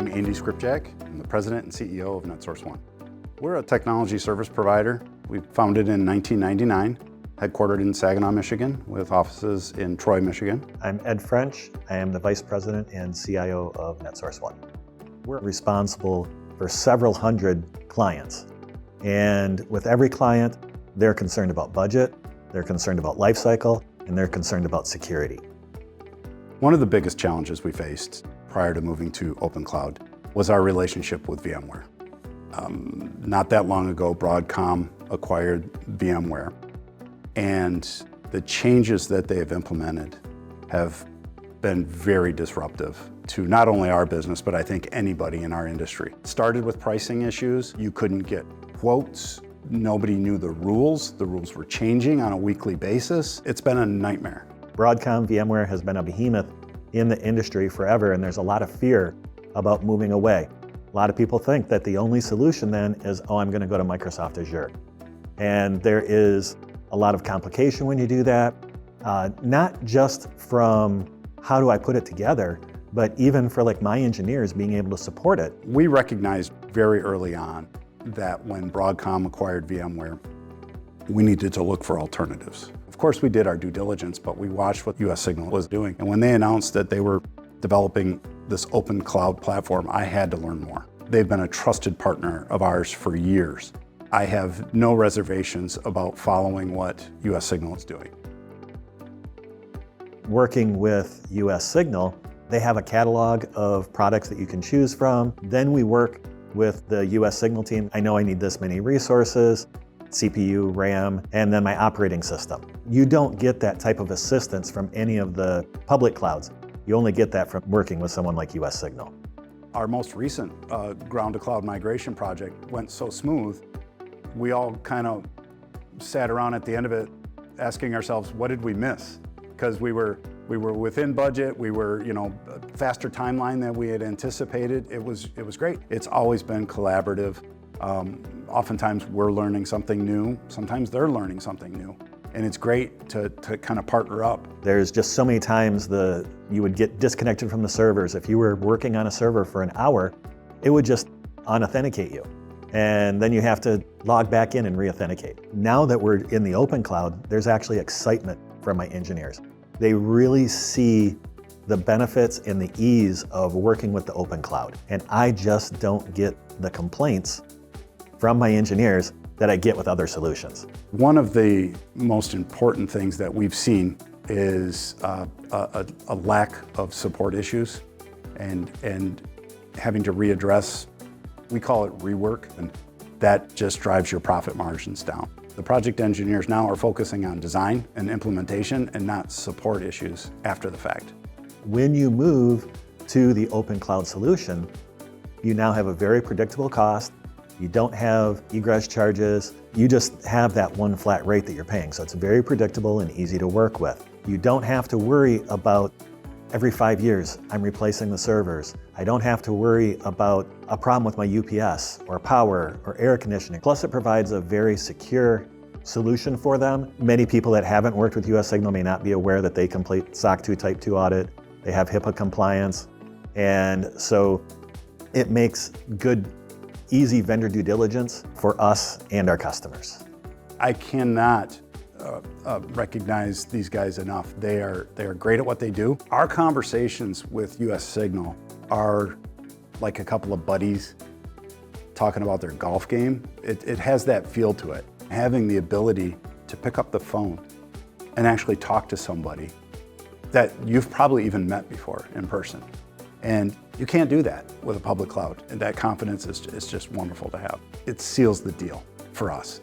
I'm Andy Skripjak. I'm the president and CEO of NetSource One. We're a technology service provider. We founded in 1999, headquartered in Saginaw, Michigan, with offices in Troy, Michigan. I'm Ed French. I am the vice president and CIO of NetSource One. We're responsible for several hundred clients. And with every client, they're concerned about budget, they're concerned about lifecycle, and they're concerned about security. One of the biggest challenges we faced prior to moving to OpenCloud was our relationship with VMware. Not that long ago, Broadcom acquired VMware, and the changes that they have implemented have been very disruptive to not only our business, but I think anybody in our industry. It started with pricing issues. You couldn't get quotes. Nobody knew the rules. The rules were changing on a weekly basis. It's been a nightmare. Broadcom VMware has been a behemoth in the industry forever, and there's a lot of fear about moving away. A lot of people think that the only solution then is, oh, I'm going to go to Microsoft Azure. And there is a lot of complication when you do that, not just from how do I put it together, but even for like my engineers being able to support it. We recognized very early on that when Broadcom acquired VMware, we needed to look for alternatives. Of course, we did our due diligence, but we watched what US Signal was doing. And when they announced that they were developing this open cloud platform, I had to learn more. They've been a trusted partner of ours for years. I have no reservations about following what US Signal is doing. Working with US Signal, they have a catalog of products that you can choose from. Then we work with the US Signal team. I know I need this many resources, CPU, RAM, and then my operating system. You don't get that type of assistance from any of the public clouds. You only get that from working with someone like US Signal. Our most recent ground-to-cloud migration project went so smooth, we all kind of sat around at the end of it asking ourselves, what did we miss? Because we were within budget, we were, faster timeline than we had anticipated. It was great. It's always been collaborative. Oftentimes we're learning something new, sometimes they're learning something new. And it's great to kind of partner up. There's just so many times you would get disconnected from the servers. If you were working on a server for an hour, it would just unauthenticate you. And then you have to log back in and re-authenticate. Now that we're in the open cloud, there's actually excitement from my engineers. They really see the benefits and the ease of working with the open cloud. And I just don't get the complaints from my engineers that I get with other solutions. One of the most important things that we've seen is a lack of support issues and having to readdress, we call it rework, and that just drives your profit margins down. The project engineers now are focusing on design and implementation and not support issues after the fact. When you move to the open cloud solution, you now have a very predictable cost. You don't have egress charges. You just have that one flat rate that you're paying. So it's very predictable and easy to work with. You don't have to worry about every 5 years, I'm replacing the servers. I don't have to worry about a problem with my UPS or power or air conditioning. Plus, it provides a very secure solution for them. Many people that haven't worked with US Signal may not be aware that they complete SOC 2 Type 2 audit. They have HIPAA compliance. And so it makes good, easy vendor due diligence for us and our customers. I cannot recognize these guys enough. They are great at what they do. Our conversations with US Signal are like a couple of buddies talking about their golf game. It has that feel to it. Having the ability to pick up the phone and actually talk to somebody that you've probably even met before in person. And you can't do that with a public cloud. And that confidence is just wonderful to have. It seals the deal for us.